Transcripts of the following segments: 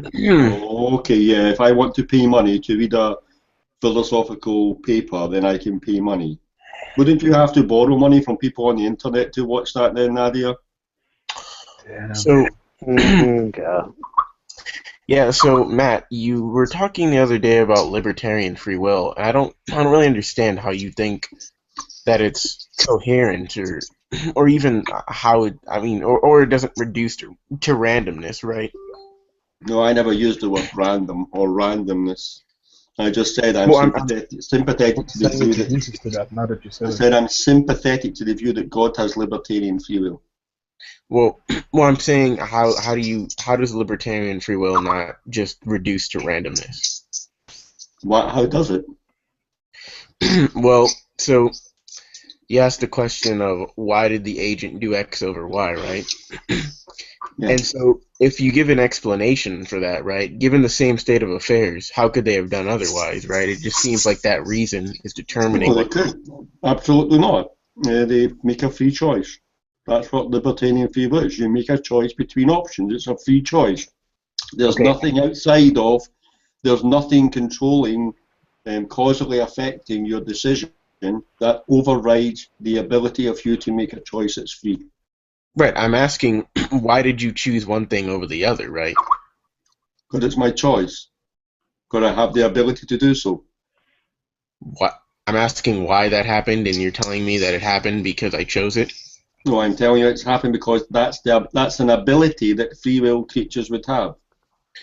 Okay, yeah, if I want to pay money to read a philosophical paper, then I can pay money. Wouldn't you have to borrow money from people on the internet to watch that then, Nadia? So, Yeah. yeah, so Matt, you were talking the other day about libertarian free will. And I don't really understand how you think that it's coherent or even how it, I mean, or it doesn't reduce to randomness, right? No, I never used the word random or randomness. I just said I'm Well, sympathetic to the Saying view that exegesis to that, now that you said I it. said I'm sympathetic to the view that God has libertarian free will. well, I'm saying how does libertarian free will not just reduce to randomness? How does it? Well, so you asked the question of why did the agent do X over Y, right? Yeah. And so if you give an explanation for that, right, given the same state of affairs, how could they have done otherwise, right? It just seems like that reason is determining No, they what. could. Absolutely not. They make a free choice. That's what libertarian free will is. You make a choice between options. It's a free choice. There's Okay. nothing outside of, there's nothing controlling, causally affecting your decision that overrides the ability of you to make a choice that's free. Right, I'm asking why did you choose one thing over the other, right? Because it's my choice. Because I have the ability to do so. What I'm asking why that happened, and you're telling me that it happened because I chose it? No, I'm telling you it's happened because that's an ability that free will creatures would have.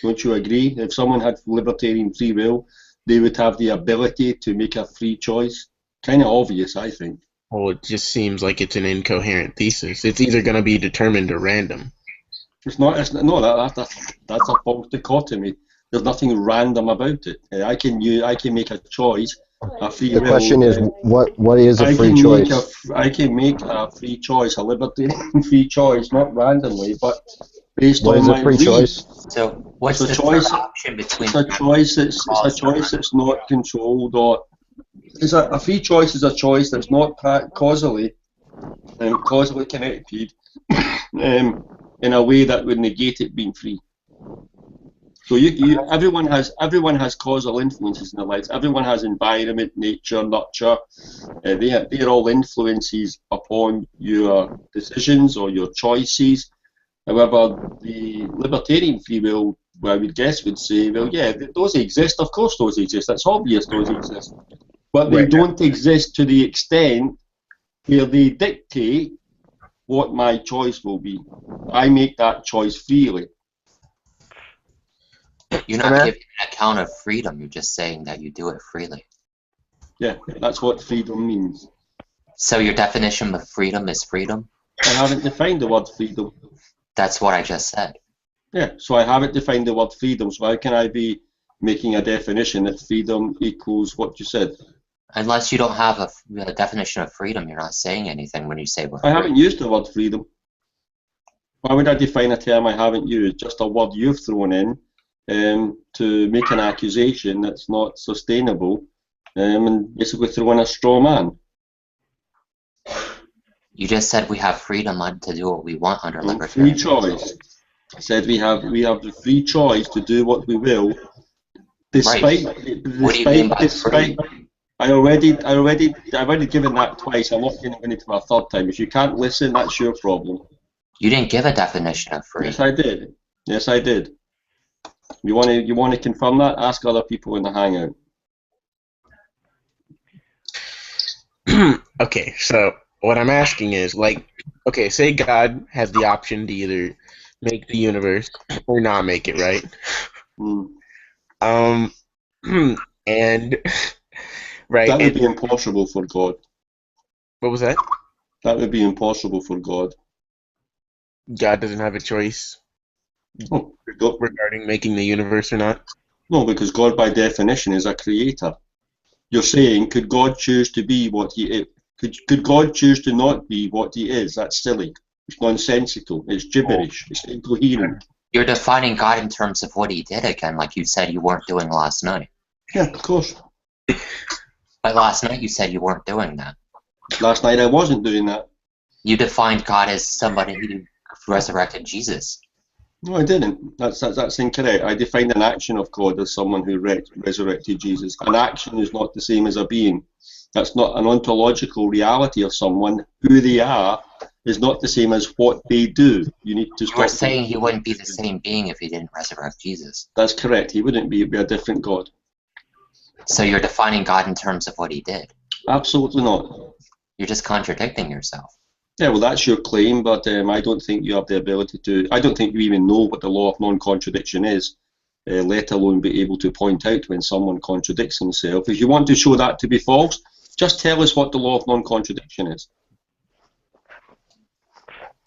Don't you agree? If someone had libertarian free will, they would have the ability to make a free choice. Kind of obvious, I think. Well, it just seems like it's an incoherent thesis. It's either going to be determined or random. It's not. No, that's a false dichotomy. There's nothing random about it. I can make a choice, a free The will. question is, what is a free choice? I can make a free choice, a libertarian free choice, not randomly, but based What on is a my free reason. choice? So what's It's a the choice. third option between It's a choice that's not controlled or. A free choice is a choice that's not causally connected in a way that would negate it being free. So everyone has causal influences in their lives. Everyone has environment, nature, nurture. They're all influences upon your decisions or your choices. However, the libertarian free will, I would guess, would say, well, yeah, those exist. Of course, those exist. It's obvious those exist. But they don't exist to the extent where they dictate what my choice will be. I make that choice freely. You're not giving an account of freedom, you're just saying that you do it freely. Yeah, that's what freedom means. So your definition of freedom is freedom? I haven't defined the word freedom. That's what I just said. Yeah, so I haven't defined the word freedom, so how can I be making a definition that freedom equals what you said? Unless you don't have a definition of freedom, you're not saying anything when you say we're free. I haven't used the word freedom. Why would I define a term I haven't used? Just a word you've thrown in to make an accusation that's not sustainable and basically throw in a straw man. You just said we have freedom to do what we want under libertarian. Free choice. I said we have the free choice to do what we will, despite. Right. What do you mean by free? I've already given that twice. I'm not going to it for a third time. If you can't listen, that's your problem. You didn't give a definition of free. Yes, I did. Yes, I did. You want to confirm that? Ask other people in the hangout. Okay, so what I'm asking is, like, okay, say God has the option to either make the universe or not make it, right? And right. That would be impossible for God. What was that? That would be impossible for God. God doesn't have a choice regarding making the universe or not? No, because God by definition is a creator. You're saying, could God choose to be what he is? Could God choose to not be what he is? That's silly. It's nonsensical. It's gibberish. It's incoherent. You're defining God in terms of what he did again, like you said you weren't doing last night. Yeah, of course. But last night you said you weren't doing that. Last night I wasn't doing that. You defined God as somebody who resurrected Jesus. No, I didn't. That's incorrect. I defined an action of God as someone who resurrected Jesus. An action is not the same as a being. That's not an ontological reality of someone. Who they are is not the same as what they do. You need to You were stop. saying he wouldn't be the same being if he didn't resurrect Jesus. That's correct. He wouldn't be. It'd be a different God. So you're defining God in terms of what he did. Absolutely not. You're just contradicting yourself. Yeah, well, that's your claim, but I don't think you have the ability to. I don't think you even know what the law of non-contradiction is, let alone be able to point out when someone contradicts himself. If you want to show that to be false, just tell us what the law of non-contradiction is.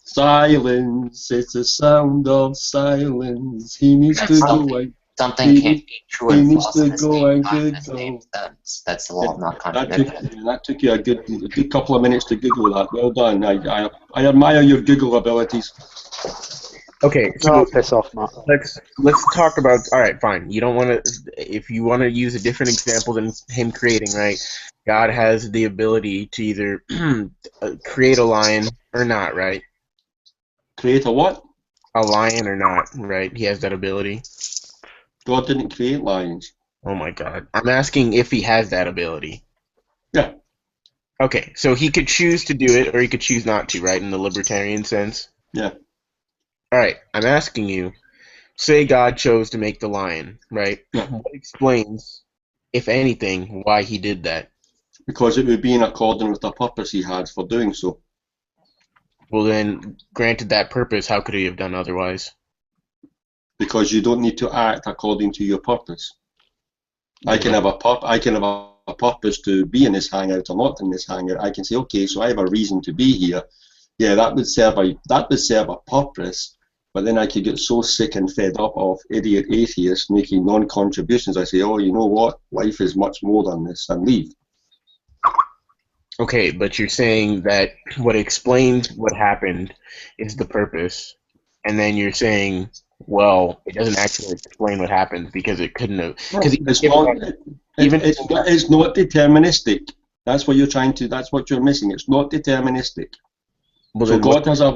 Silence, it's the sound of silence. He needs to go away. Something can't be true and false at the same time in the Google. same sentence. That's the law of non-contradiction. That took you a good couple of minutes to Google that. Well done. I admire your Google abilities. Okay, No, so piss off, Matt. let's talk about. All right, fine. You don't want to. If you want to use a different example than him creating, right? God has the ability to either create a lion or not, right? Create a what? A lion or not, right? He has that ability. God didn't create lions. Oh my God! I'm asking if he has that ability. Yeah. Okay, so he could choose to do it, or he could choose not to, right? In the libertarian sense. Yeah. All right, I'm asking you. Say God chose to make the lion, right? Yeah. What explains, if anything, why he did that? Because it would be in accordance with the purpose he had for doing so. Well, then, granted that purpose, how could he have done otherwise? Because you don't need to act according to your purpose. I can have a purpose to be in this hangout or not in this hangout. I can say, okay, so I have a reason to be here. Yeah, that would serve a purpose. But then I could get so sick and fed up of idiot atheists making non-contributions. I say, oh, you know what? Life is much more than this, and leave. Okay, but you're saying that what explains what happened is the purpose, and then you're saying, well, it doesn't actually explain what happened because it couldn't have. Because It's not deterministic. That's what you're trying to. That's what you're missing. It's not deterministic. Well, So then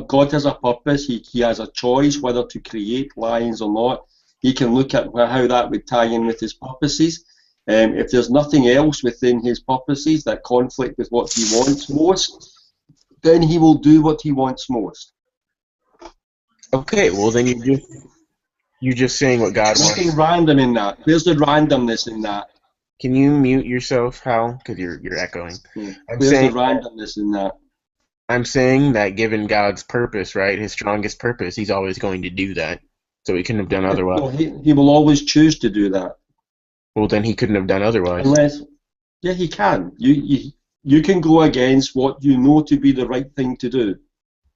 God has a purpose. He has a choice whether to create lions or not. He can look at how that would tie in with his purposes. If there's nothing else within his purposes that conflict with what he wants most, then he will do what he wants most. Okay, well then you're just saying what God There's wants. nothing random in that. There's the randomness in that. Can you mute yourself, Hal? Because you're echoing. There's the randomness in that. I'm saying that given God's purpose, right, his strongest purpose, he's always going to do that. So he couldn't have done otherwise. Well, he will always choose to do that. Well, then he couldn't have done otherwise. Yeah, he can. You can go against what you know to be the right thing to do.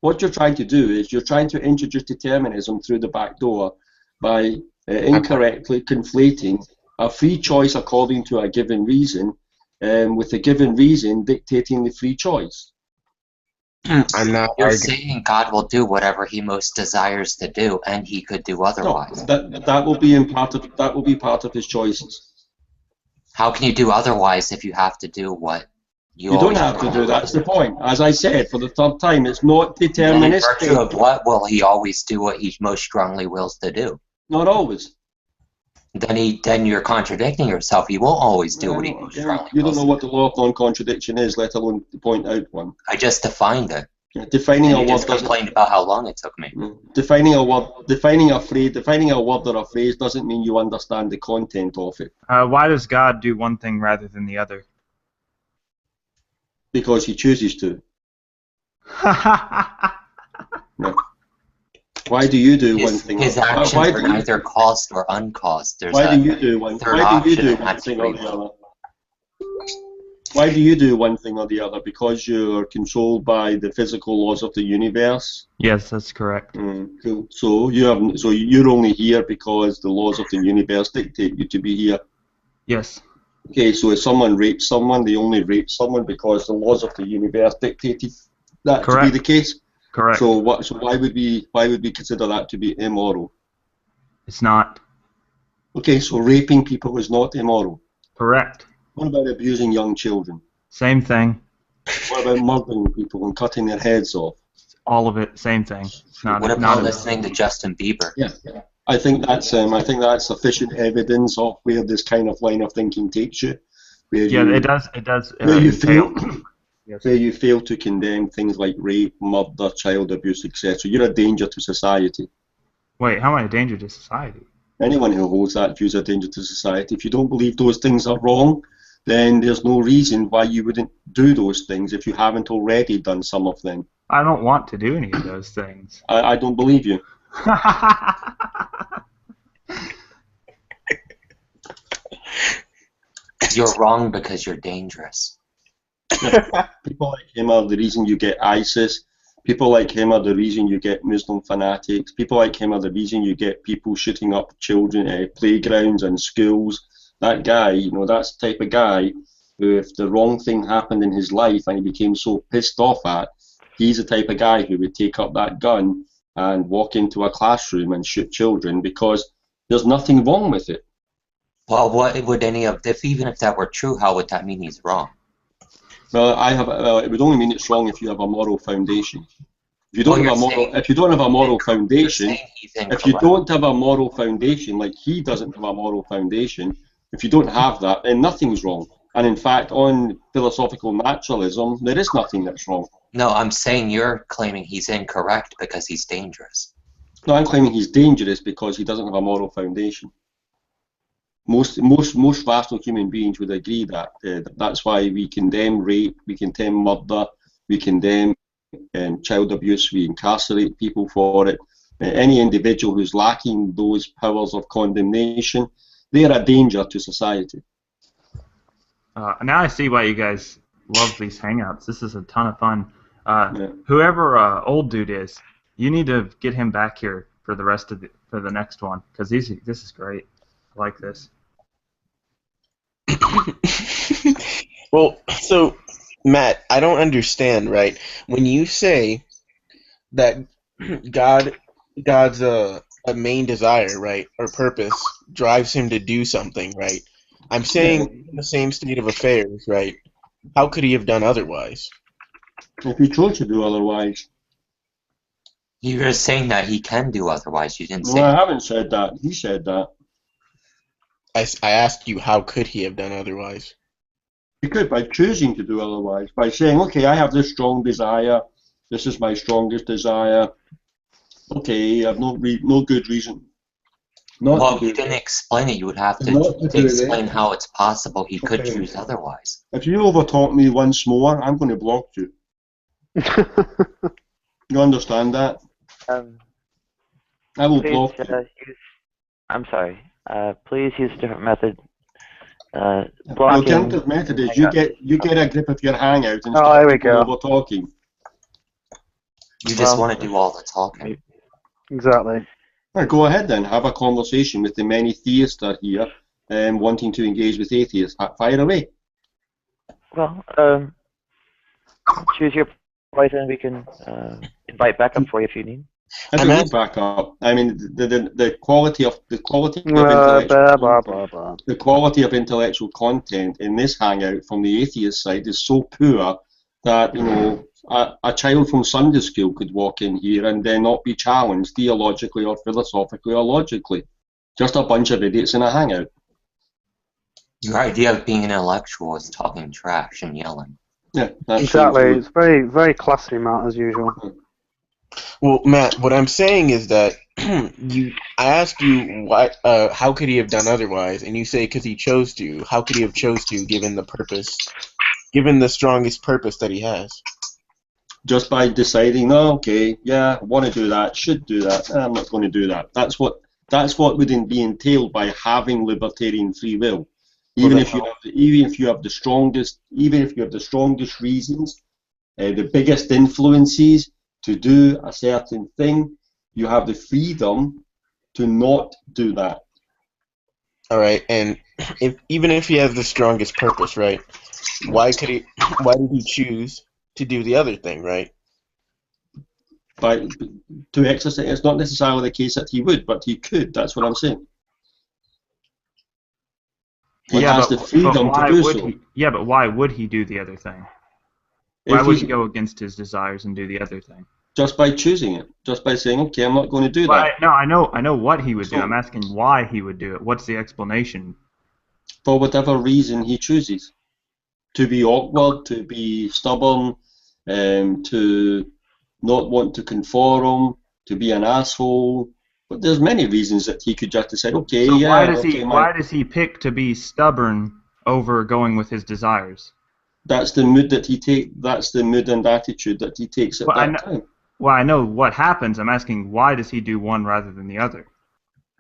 What you're trying to do is you're trying to introduce determinism through the back door by incorrectly conflating a free choice according to a given reason, with the given reason dictating the free choice. I'm not You're arguing. saying God will do whatever he most desires to do, and he could do otherwise. No, that will be part of his choices. How can you do otherwise if you have to do what you don't have to do? That's the point. As I said for the third time, it's not deterministic. In virtue of what will he always do what he most strongly wills to do? Not always. Then you're contradicting yourself. He won't always do what he most strongly You don't wills know what the law of non-contradiction is, let alone point out one. I just defined it. Defining a You word just complained about how long it took me. Defining a word or a phrase doesn't mean you understand the content of it. Why does God do one thing rather than the other? Because he chooses to. No. Why do you do one thing? His actions are neither caused or uncaused. Why do you do one thing or the other? Why do you do one thing or the other? Because you're controlled by the physical laws of the universe? Yes, that's correct. Cool. So you're only here because the laws of the universe dictate you to be here? Yes. Okay, so if someone rapes someone, they only rape someone because the laws of the universe dictated that to be the case? Correct. So why would we consider that to be immoral? It's not. Okay, so raping people is not immoral. Correct. What about abusing young children? Same thing. What about murdering people and cutting their heads off? all of it, same thing. It's not. What not about a- listening to Justin Bieber? Yeah, I think that's sufficient evidence of where this kind of line of thinking takes you, where Yeah, you it does. It does where you entail. fail Yes. where you fail to condemn things like rape, murder, child abuse, etc. You're a danger to society. Wait, how am I a danger to society? Anyone who holds that view is a danger to society. If you don't believe those things are wrong, then there's no reason why you wouldn't do those things if you haven't already done some of them. I don't want to do any of those things. I don't believe you. You're wrong because you're dangerous. People like him are the reason you get ISIS. People like him are the reason you get Muslim fanatics. People like him are the reason you get people shooting up children at playgrounds and schools. That guy, that's the type of guy who, if the wrong thing happened in his life and he became so pissed off at, he's the type of guy who would take up that gun and walk into a classroom and shoot children because there's nothing wrong with it. Well, what would even if that were true, how would that mean he's wrong? Well, it would only mean it's wrong if you have a moral foundation. If you don't have a moral foundation, if you don't have a moral foundation, like he doesn't have a moral foundation, if you don't have that, then nothing's wrong. And in fact, on philosophical naturalism, there is nothing that's wrong. No, I'm saying you're claiming he's incorrect because he's dangerous. No, I'm claiming he's dangerous because he doesn't have a moral foundation. Most rational human beings would agree that that's why we condemn rape, we condemn murder, we condemn child abuse, we incarcerate people for it. Any individual who's lacking those powers of condemnation, they are a danger to society. Now I see why you guys love these hangouts. This is a ton of fun. Whoever old dude is, you need to get him back here for the next one because this is great. I like this. Well, so Matt, I don't understand, right? When you say that God's a main desire, right, or purpose drives him to do something, right? I'm saying in the same state of affairs, right? How could he have done otherwise? If he chose to do otherwise. You were saying that he can do otherwise. You didn't say. No, I haven't said that. He said that. I asked you, how could he have done otherwise? He could by choosing to do otherwise, by saying, okay, I have this strong desire, this is my strongest desire, okay, I have no good reason not Well, to do you didn't it. explain it. You would have to explain how it's possible he could choose otherwise. If you overtalk me once more, I'm going to block you. You understand that? I will block you. I'm sorry. Please use a different method. The Blocking. alternative method is you get a grip of your hangout and Oh, stop there we go. over talking. You just want to do all the talking. Exactly. Right, go ahead then. Have a conversation with the many theists that are here wanting to engage with atheists. Fire away. Well, choose your poison and we can invite backup for you if you need. I don't need backup. I mean, the quality of intellectual content in this hangout from the atheist side is so poor that a child from Sunday school could walk in here and then not be challenged theologically or philosophically or logically. Just a bunch of idiots in a hangout. Your idea of being an intellectual is talking trash and yelling. Yeah, that's exactly. true. It's very classy, Matt, as usual. Well, Matt, what I'm saying is that I asked you why, how could he have done otherwise, and you say because he chose to. How could he have chose to, given the purpose, given the strongest purpose that he has? Just by deciding, no, okay, yeah, I want to do that, should do that. I'm not going to do that. That's what would be entailed by having libertarian free will. Even if you have the strongest reasons, the biggest influences to do a certain thing, you have the freedom to not do that. All right, and even if he has the strongest purpose, right? Why did he choose to do the other thing, right? To exercise, it's not necessarily the case that he would, but he could. That's what I'm saying. He has the freedom to do so. Yeah, but why would he do the other thing? Why would he go against his desires and do the other thing? Just by choosing it, just by saying, okay, I'm not going to do Well, that. no, I know what he would do. So- I'm asking why he would do it. What's the explanation? For whatever reason he chooses. To be awkward, to be stubborn, to not want to conform, to be an asshole. But there's many reasons that he could just decide, okay, So yeah, why does he pick to be stubborn over going with his desires? that's the mood that he take. That's the mood and attitude that he takes at that time. Well, I know what happens. I'm asking why does he do one rather than the other?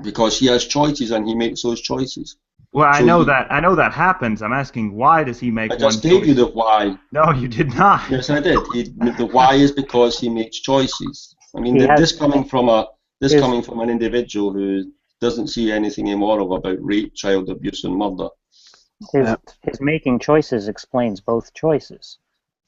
Because he has choices and he makes those choices. Well, I So know that happens. I'm asking why does he make I one just gave choice? you the why. No, you did not. Yes, I did. The why is because he makes choices. I mean, He has- this coming from an individual who doesn't see anything immoral about rape, child abuse, and murder. His making choices explains both choices.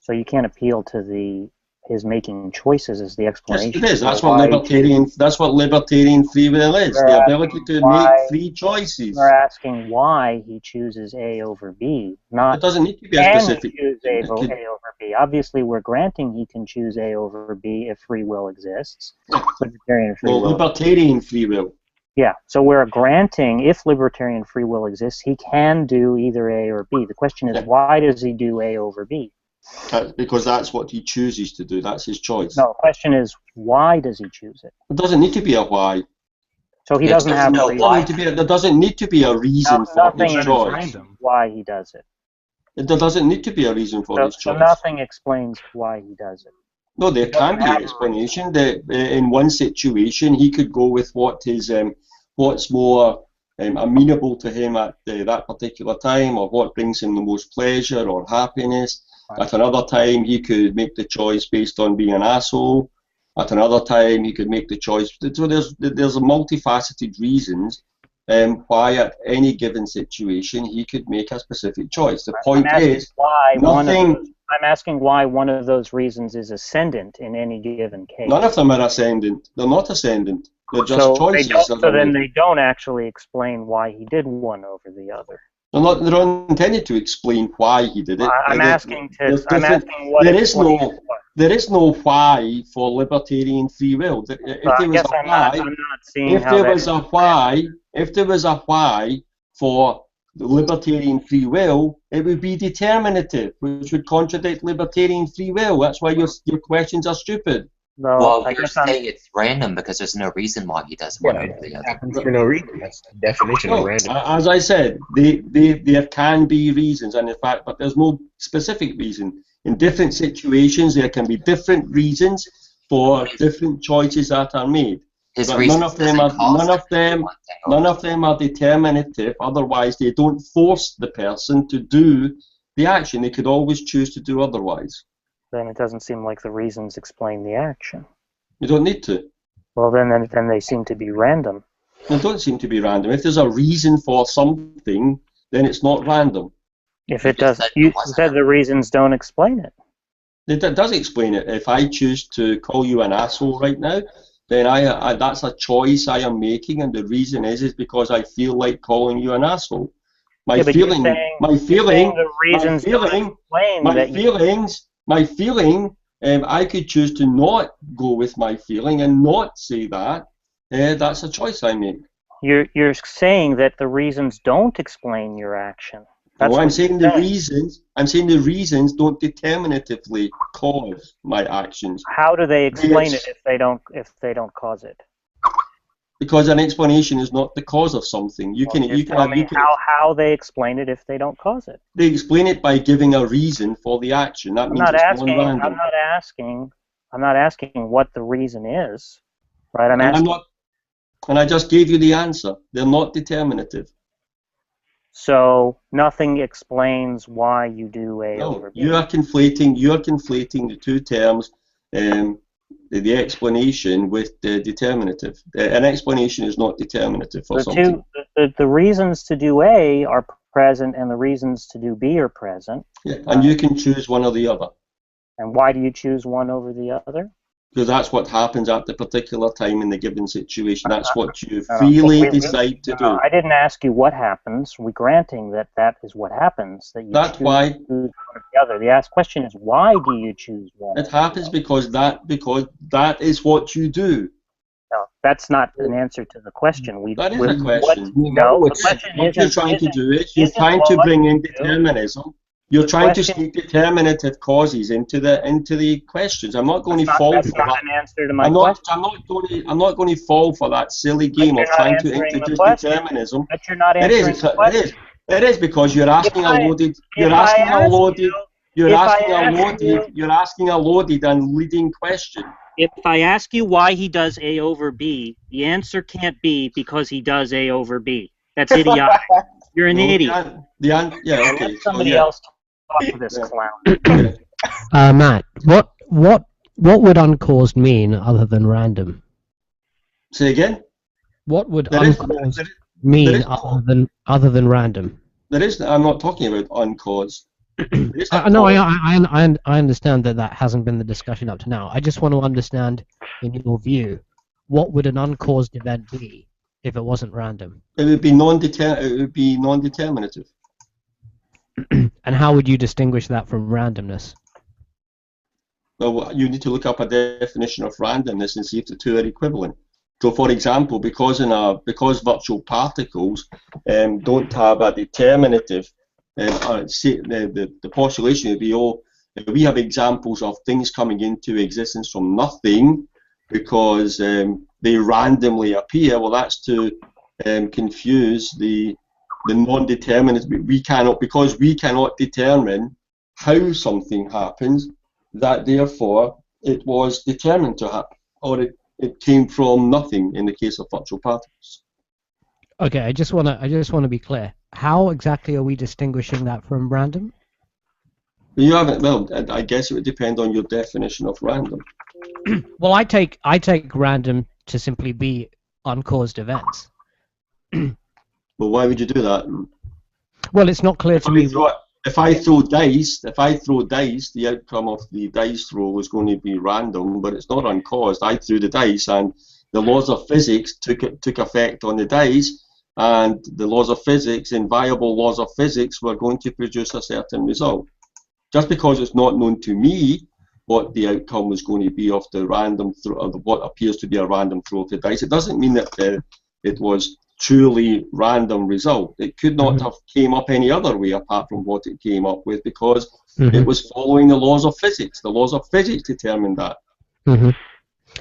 So you can't appeal to his making choices as the Yes, explanation. it is. That's for what why libertarian free will is. We're The ability to why- make free choices. We're asking why he chooses A over B, not It doesn't need to be a can specific. he choose A it could- over B. Obviously, we're granting he can choose A over B if free will exists. Yeah. Libertarian free Well, will. libertarian free will. Yeah, so we're granting if libertarian free will exists, he can do either A or B. The question is, Yeah. why does he do A over B? Because that's what he chooses to do. That's his choice. No, the question is, why does he choose it? It doesn't need to be a why. So he It doesn't have doesn't a know reason why. There doesn't need to be a reason for nothing his is choice. random. why he does it. There doesn't need to be a reason for his So choice. nothing explains why he does it. No, there can be have an a explanation that in one situation he could go with what's more amenable to him at that particular time, or what brings him the most pleasure or happiness. Right. At another time, he could make the choice based on being an asshole. At another time, he could make the choice. So there's a multifaceted reasons why at any given situation he could make a specific choice. The point is, I'm asking why one of those reasons is ascendant in any given case. none of them are ascendant. They're not ascendant. They're just so choices. they don't actually explain why he did one over the other. They're not intended to explain why he did it. I'm asking what there is no explanation was. there is no why for libertarian free will. If there was a why, I'm not seeing how that if there was a why for the libertarian free will, it would be determinative, which would contradict libertarian free will. That's why your questions are stupid. No, Well, I you're guess I'm, saying it's random because there's no reason why he does one over the It other. happens for no reason. That's the definition of No, random. as I said, there can be reasons, and in fact, but there's no specific reason. In different situations, there can be different reasons for different choices that are made. His But reasons none of them doesn't cause none of him to do them one thing over none of them are determinative. Otherwise, they don't force the person to do the action. They could always choose to do otherwise. then it doesn't seem like the reasons explain the action. You don't need to. Well, then they seem to be random. They don't seem to be random. If there's a reason for something, then it's not random. If You it just does, said it you wasn't. said the reasons don't explain it. It does explain it. If I choose to call you an asshole right now, then I that's a choice I am making, and the reason is because I feel like calling you an asshole. My feeling, I could choose to not go with my feeling and not say that. That's a choice I make. You're saying that the reasons don't explain your action. That's No, I'm what saying you're the reasons. I'm saying the reasons don't determinatively cause my actions. How do they explain it if they don't cause it? Because an explanation is not the cause of something. How they explain it if they don't cause it. They explain it by giving a reason for the action. That means it's non-random. I'm not asking what the reason is, right? And I just gave you the answer. They're not determinative. So nothing explains why you do A over B. You are conflating the two terms, the explanation with the determinative. An explanation is not determinative for something. The reasons to do A are present, and the reasons to do B are present. Yeah, and you can choose one or the other. And why do you choose one over the other? Because that's what happens at the particular time in the given situation. That's what you freely decide to do. I didn't ask you what happens. We're granting that that is what happens, that you That's choose why one or the other. The question is, why do you choose one? it happens because that is what you do. No, that's not an answer to the question. That is a question. The question What you're trying to do is you're trying to bring in determinism. You're trying to sneak determinative causes into the questions. I'm not going to fall for that. That's not an answer to my question. I'm not going to fall for that silly game of trying to introduce determinism. But you're not answering the question. It is because you're asking a loaded and leading question. If I ask you why he does A over B, the answer can't be because he does A over B. That's idiotic. You're an idiot. Okay. Somebody else talk to this clown. Matt, what would uncaused mean other than random? Say again? What would uncaused mean other than random? I'm not talking about uncaused. No, I understand that hasn't been the discussion up to now. I just want to understand, in your view, what would an uncaused event be if it wasn't random? It would be non-determinative. And how would you distinguish that from randomness? Well, you need to look up a definition of randomness and see if the two are equivalent. So, for example, because virtual particles don't have a determinative, the postulation would be, we have examples of things coming into existence from nothing because they randomly appear. Well, that's to confuse the non-determinate. Because we cannot determine how something happens, that therefore it was determined to happen, or it came from nothing in the case of virtual particles. Okay, I just want to be clear. How exactly are we distinguishing that from random? You haven't. Well, I guess it would depend on your definition of random. Well, I take random to simply be uncaused events. Well, why would you do that? Well, it's not clear to me. If I throw dice, the outcome of the dice throw is going to be random, but it's not uncaused. I threw the dice, and the laws of physics took effect on the dice, and the laws of physics, inviolable laws of physics, were going to produce a certain result. Just because it's not known to me what the outcome was going to be of the random throw, of what appears to be a random throw of the dice, it doesn't mean that it was truly random result. It could not have came up any other way apart from what it came up with, because it was following the laws of physics. The laws of physics determined that.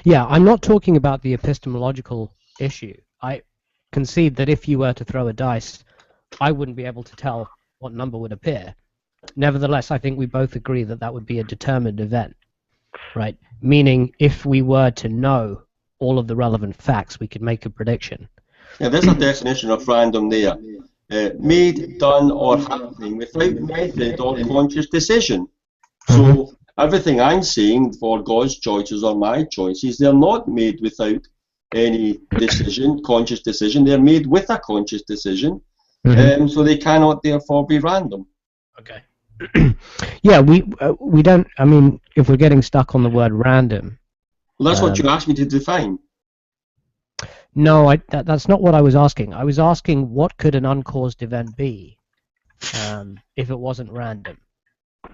Yeah, I'm not talking about the epistemological issue. I concede that if you were to throw a dice, I wouldn't be able to tell what number would appear. Nevertheless, I think we both agree that that would be a determined event, right? Meaning, if we were to know all of the relevant facts, we could make a prediction. Yeah, there's a definition of random there. Made, done, or happening without method or conscious decision. So everything I'm saying for God's choices or my choices, they're not made without any decision, conscious decision. They're made with a conscious decision, so they cannot therefore be random. Okay. Yeah, we don't. I mean, if we're getting stuck on the word random. Well, that's what you asked me to define. No, that's not what I was asking. I was asking what could an uncaused event be if it wasn't random.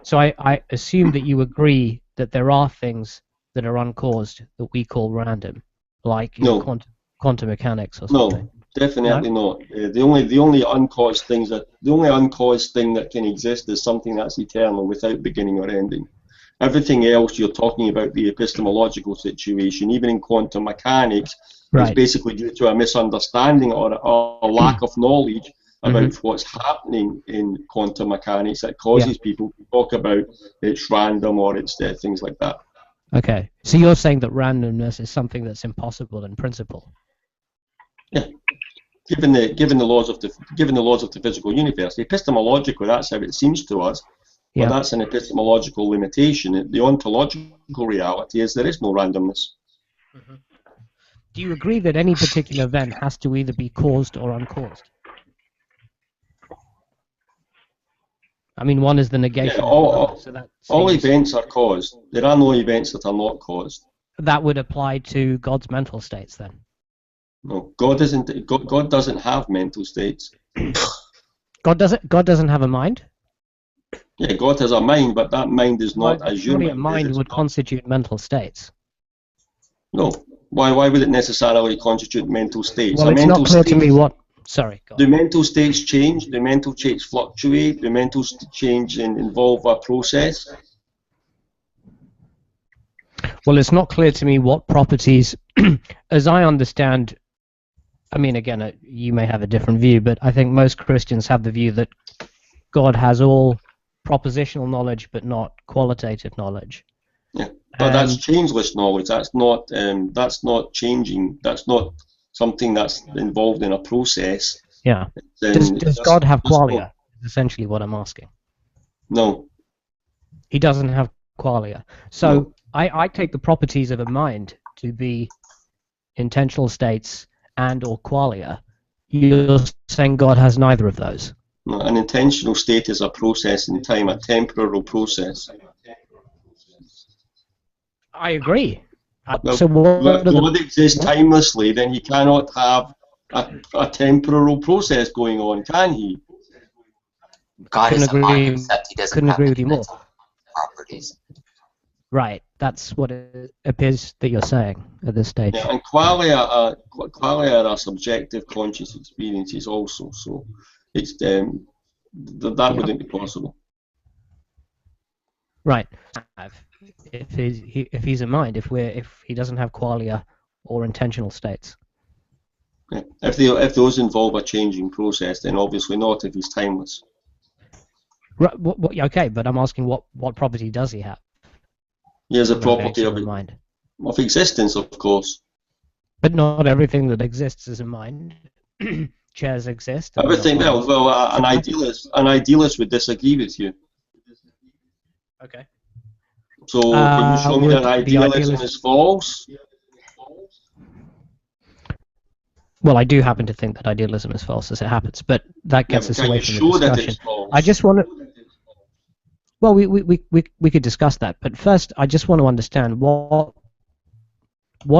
So I assume that you agree that there are things that are uncaused that we call random, like quantum mechanics or something. No, definitely not. The only uncaused thing that can exist is something that's eternal without beginning or ending. Everything else you're talking about, the epistemological situation, even in quantum mechanics, is basically due to a misunderstanding or a lack of knowledge about what's happening in quantum mechanics that causes people to talk about it's random or it's things like that. Okay, so you're saying that randomness is something that's impossible in principle. Yeah, given the laws of the physical universe, epistemologically that's how it seems to us. But that's an epistemological limitation. The ontological reality is there is no randomness. Do you agree that any particular event has to either be caused or uncaused? I mean, one is the negation. Yeah, all events are caused. There are no events that are not caused. that would apply to God's mental states then. No, God isn't. God doesn't have mental states. God doesn't have a mind? Yeah, God has a mind, but that mind is not Well, as your surely a mind mind is. would constitute mental states. No. Why would it necessarily constitute mental states? Well, A it's mental not clear to me state- what... Sorry, go on. Do mental states change? Do mental states fluctuate? Do mental change and involve a process? Well, it's not clear to me what properties, as I understand, I mean, again, you may have a different view, but I think most Christians have the view that God has all propositional knowledge, but not qualitative knowledge. Yeah, but that's changeless knowledge. That's not changing. That's not something that's involved in a process. Yeah. Then Does God have qualia? Is essentially what I'm asking. No. He doesn't have qualia. So No. I take the properties of a mind to be intentional states and or qualia. You're saying God has neither of those. No, an intentional state is a process in time, a temporal process. I agree. Well, So what if God exists timelessly, then he cannot have a temporal process going on, can he? God Couldn't is a mind, agree- except he doesn't couldn't have agree any with you more. mental properties. Right, that's what it appears that you're saying at this stage. Yeah, and qualia are subjective conscious experiences also, so it's that wouldn't be possible. Right. If he's a mind, if he doesn't have qualia or intentional states. Yeah. If those involve a changing process, then obviously not if he's timeless. Right, okay, but I'm asking what property does he have? He has a in property relation of to a mind. Of existence, of course. But not everything that exists is a mind. Chairs exist. and Everything they're not else. Well, an idealist would disagree with you. Okay. So can you show me that idealism is false? Well, I do happen to think that idealism is false, as it happens, but that gets us away from the discussion. That it's false? I just want to. Well, we could discuss that, but first, I just want to understand what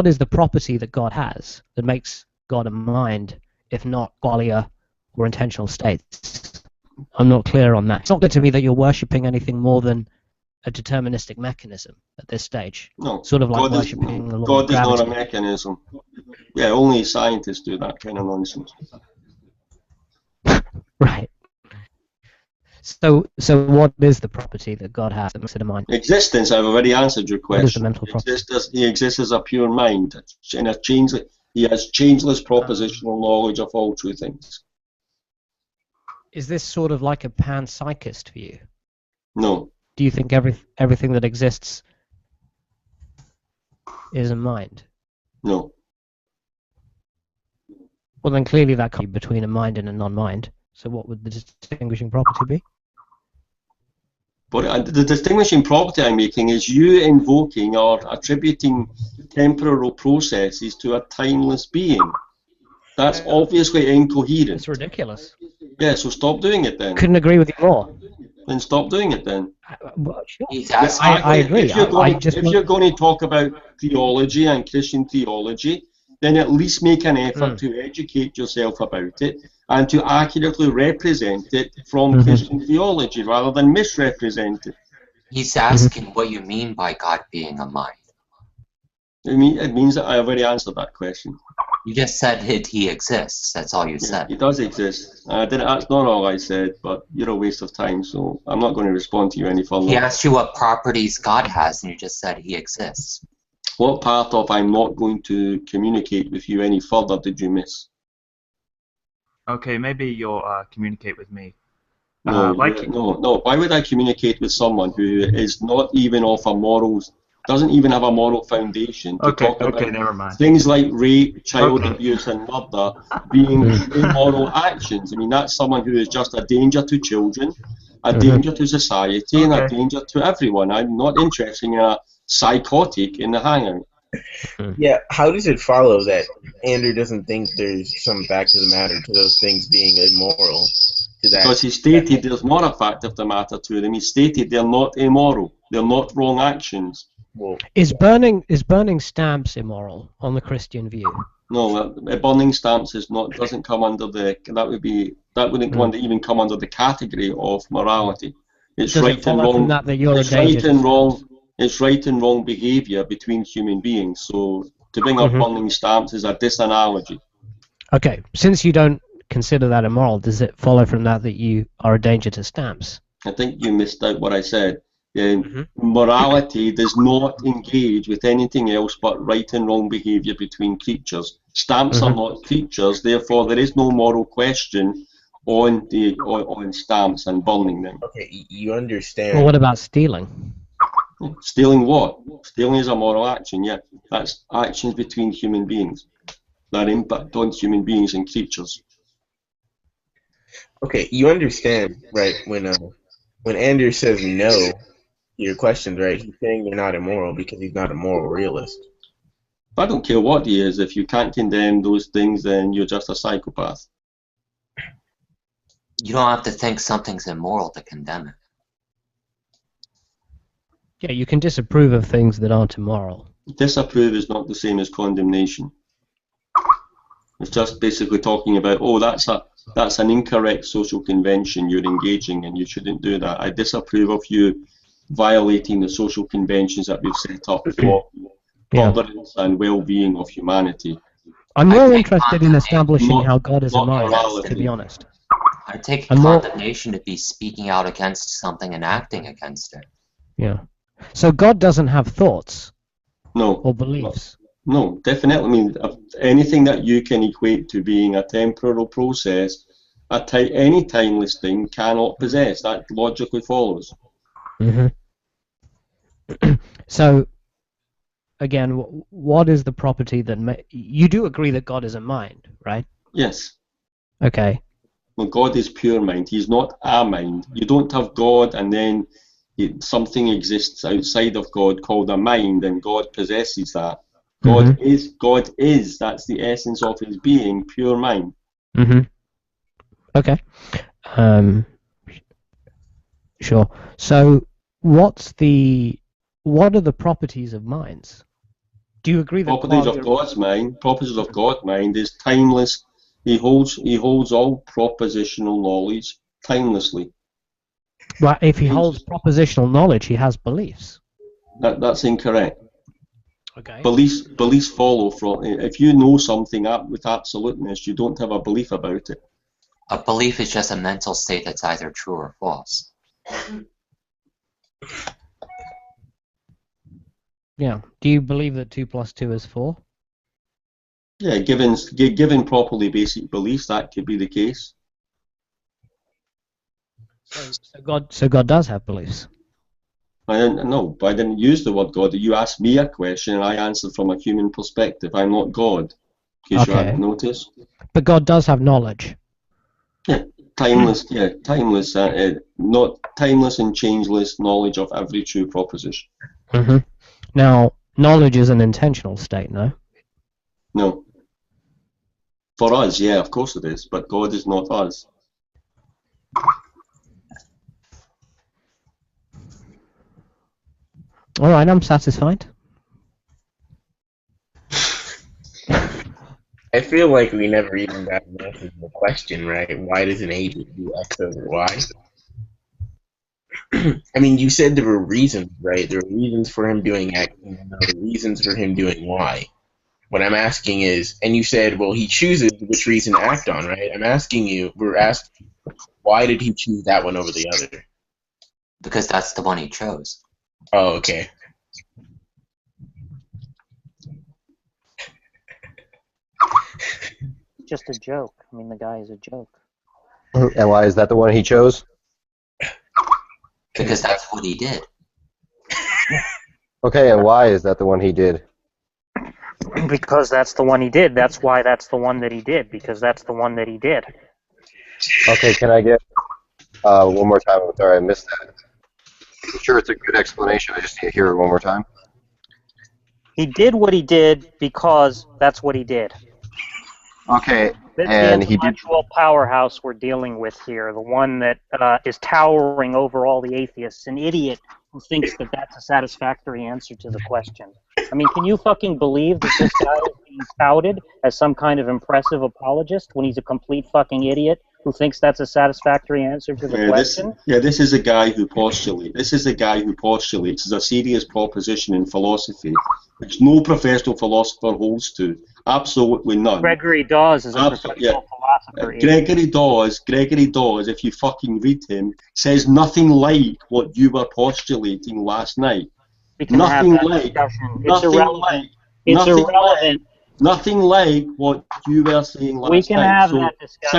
is the property that God has that makes God a mind, if not qualia or intentional states. I'm not clear on that. It's not clear to me that you're worshipping anything more than a deterministic mechanism at this stage. No. Sort of like worshipping the law of God is not a gravity. mechanism. Yeah, only scientists do that kind of nonsense. Right. So what is the property that God has that makes it a mind? Existence. I've already answered your question. What is the mental property? He exists as a pure mind. He has changeless propositional knowledge of all true things. Is this sort of like a panpsychist view? No. Do you think everything that exists is a mind? No. Well, then clearly that can't be between a mind and a non-mind. So what would the distinguishing property be? But the distinguishing property I'm making is you invoking or attributing temporal processes to a timeless being. That's obviously incoherent. It's ridiculous. Yeah, so stop doing it then. Couldn't agree with you more. Then stop doing it then. Well, sure. I agree. If you're going to talk about theology and Christian theology, then at least make an effort to educate yourself about it and to accurately represent it from Christian theology rather than misrepresent it. He's asking what you mean by God being a mind. It means that I already answered that question. You just said he exists. That's all you said. He does exist. That's not all I said, but you're a waste of time, so I'm not going to respond to you any further. He asked you what properties God has, and you just said he exists. What part of I'm not going to communicate with you any further did you miss? Okay, maybe you'll communicate with me. No. Why would I communicate with someone who is not even of a morals, doesn't even have a moral foundation to talk about never mind. things like rape, child abuse, and murder being immoral actions? I mean, that's someone who is just a danger to children, a danger to society, and a danger to everyone. I'm not interested in a psychotic in the hangout. Yeah, how does it follow that Andrew doesn't think there's some fact of the matter to those things being immoral? Because he stated there's not a fact of the matter to them. He stated they're not immoral. They're not wrong actions. Well, Is burning stamps immoral on the Christian view? No, burning stamps is not doesn't come under the that wouldn't go under, even come under the category of morality. It's Does right it follow and from wrong. that that you're a It's danger right to and stamps? wrong. It's right and wrong behaviour between human beings. So to bring up burning stamps is a disanalogy. Okay, since you don't consider that immoral, does it follow from that that you are a danger to stamps? I think you missed out what I said. Morality does not engage with anything else but right and wrong behaviour between creatures. Stamps are not creatures, therefore there is no moral question on stamps and burning them. Okay, you understand. Well, what about stealing? Stealing what? Stealing is a moral action, yeah. That's actions between human beings that impact on human beings and creatures. Okay, you understand, right? When Anders says no to your questions, right? He's saying they're not immoral because he's not a moral realist. I don't care what he is. If you can't condemn those things, then you're just a psychopath. You don't have to think something's immoral to condemn it. Yeah, you can disapprove of things that aren't immoral. Disapprove is not the same as condemnation. It's just basically talking about, oh, that's an incorrect social convention you're engaging in, you shouldn't do that. I disapprove of you violating the social conventions that we've set up for furtherance and well-being of humanity. I'm more interested in establishing how God is a mind, to be honest. I take condemnation to be speaking out against something and acting against it. Yeah. So God doesn't have thoughts? No. Or beliefs? No, definitely. I mean, anything that you can equate to being a temporal process, any timeless thing cannot possess. That logically follows. So, again, what is the property that you do agree that God is a mind, right? Yes. Okay. Well, God is pure mind. He's not a mind. You don't have God and then something exists outside of God called a mind, and God possesses that. God is. That's the essence of his being, pure mind. Okay. Sure. So, what are the properties of minds? Do you agree that properties of God's mind is timeless. He holds all propositional knowledge timelessly. Well, if he holds propositional knowledge, he has beliefs. That's incorrect. Okay. Beliefs follow from. If you know something with absoluteness, you don't have a belief about it. A belief is just a mental state that's either true or false. Yeah. Do you believe that 2 + 2 is 4? Yeah, given properly basic beliefs, that could be the case. So God does have beliefs. I didn't use the word God. You asked me a question, and I answered from a human perspective. I'm not God, in case you hadn't noticed. But God does have knowledge. Yeah, timeless. Yeah, timeless. Not timeless and changeless knowledge of every true proposition. Now, knowledge is an intentional state, no? No. For us, yeah, of course it is. But God is not us. All right, I'm satisfied. I feel like we never even got an answer to the question, right? Why does an agent do X over Y? I mean, you said there were reasons, right? There were reasons for him doing X, and there were reasons for him doing Y. What I'm asking is, and you said, well, he chooses which reason to act on, right? I'm asking you, we're asking, why did he choose that one over the other? Because that's the one he chose. Oh, okay. Just a joke. I mean, the guy is a joke. And why is that the one he chose? Because that's what he did. Okay, and why is that the one he did? Because that's the one he did. That's why that's the one that he did. Because that's the one that he did. Okay, can I get one more time? I'm sorry, I missed that. I'm sure it's a good explanation. I just need to hear it one more time. He did what he did because that's what he did. Okay, That's and the he did. intellectual powerhouse we're dealing with here, the one that is towering over all the atheists, an idiot who thinks that that's a satisfactory answer to the question. I mean, can you fucking believe that this guy is being touted as some kind of impressive apologist when he's a complete fucking idiot who thinks that's a satisfactory answer to the question? This is a guy who postulates. This is a guy who postulates as a serious proposition in philosophy, which no professional philosopher holds to. Absolutely none. Gregory Dawes is a professional philosopher. Gregory Dawes, if you fucking read him, says nothing like what you were postulating last night. Nothing like what you were saying last night. We can have that discussion.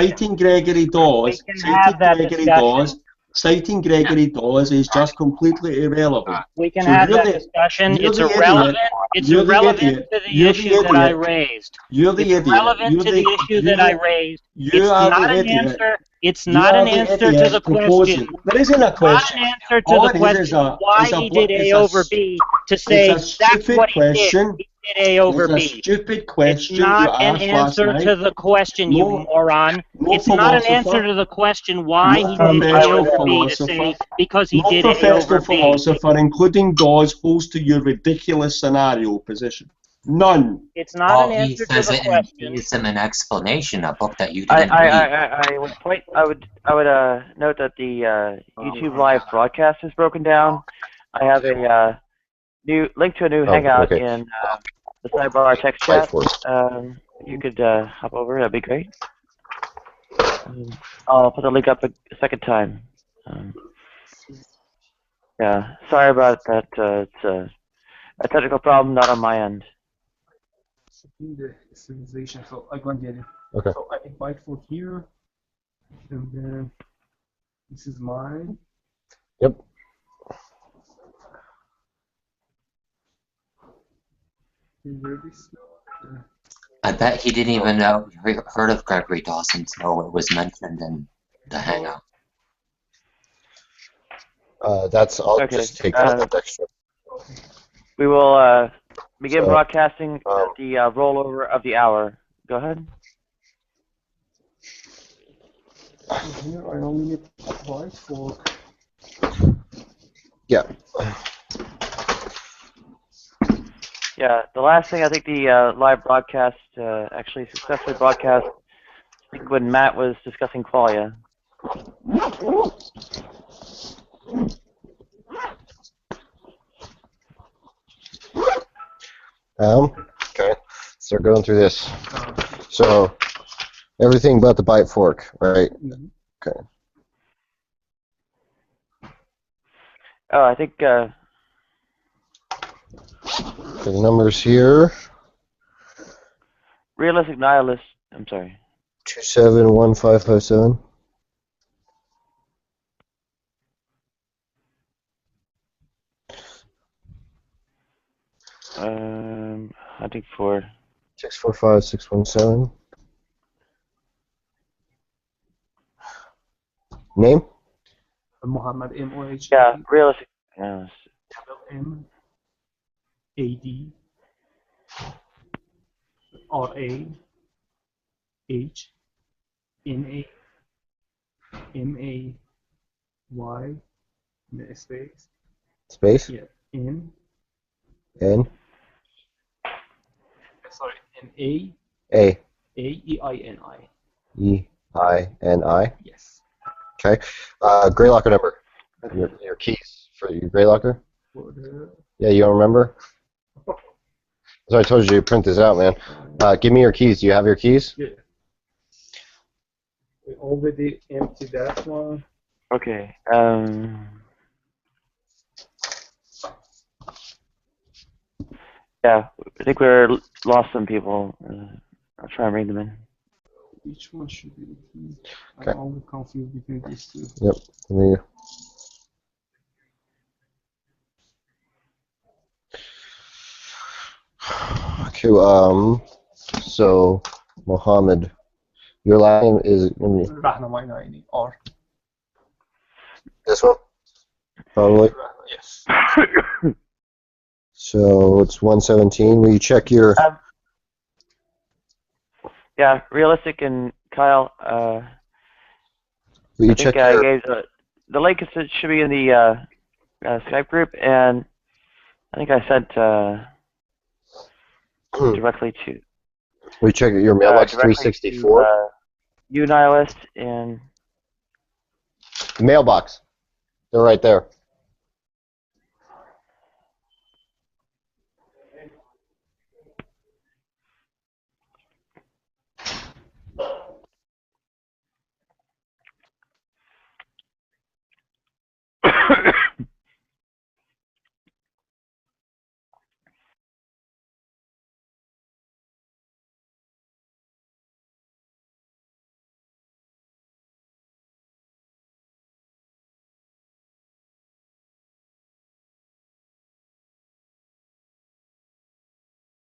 Citing Gregory Dawes is just completely irrelevant. We can have that discussion. It's irrelevant. It's irrelevant to the issue that I raised. You're the idiot. It's relevant to the issue that I raised. It's not an answer. It's not an answer to the question. There isn't a question. Not an answer to the question why he did A over B to say that's what he did. He did A over B. It's a stupid question. It's not an answer to the question, you moron. It's not an answer to the question why he did A over B to say because he did A over B. No professional philosopher, including Dawes, holds to your ridiculous scenario position. None. It's not an answer to the question. He gives him an explanation, a book that you didn't read. I would note that the YouTube live broadcast is broken down. I have a new link to a new hangout in the sidebar text chat. You could hop over. That'd be great. I'll put the link up a second time. Yeah, sorry about that. It's a technical problem, not on my end. The civilization, so I go and get it. Okay. So I invite for here, and then this is mine. Yep. I bet he didn't even know heard of Gregory Dawes until it was mentioned in the hangout. I'll just take that extra. We will begin broadcasting at the rollover of the hour. Go ahead. Here I only need white for. Yeah. Yeah, the last thing I think the live broadcast actually successfully broadcast, I think when Matt was discussing qualia. Okay, start going through this. So, everything but the bite fork, right? Okay. Oh, I think the numbers here. Realistic nihilist. I'm sorry. 271557. Hunting for 645617. Name? Muhammad M-O-H. Yeah, realistic. M-A-D R-A-H-M-A-M-A-Y space. Space? Yeah. N. Sorry. N-A. A. A-E-I-N-I. E-I-N-I? Yes. Okay. Gray locker number. Your keys for your gray locker? Yeah, you don't remember? So I told you to print this out, man. Give me your keys. Do you have your keys? Yeah. We already emptied that one. Okay. Yeah, I think we're lost some people. I'll try and bring them in. Each one should be. Okay. I'm only confused between these two. Yep. Let me. Okay. So Mohammed, your last name is R. This one? Probably. Yes. So it's 117. Will you check your? Yeah, realistic and Kyle. Will you check your? The link should be in the Skype group, and I think I sent directly to. We check your mailbox 364. You nihilist and mailbox. They're right there.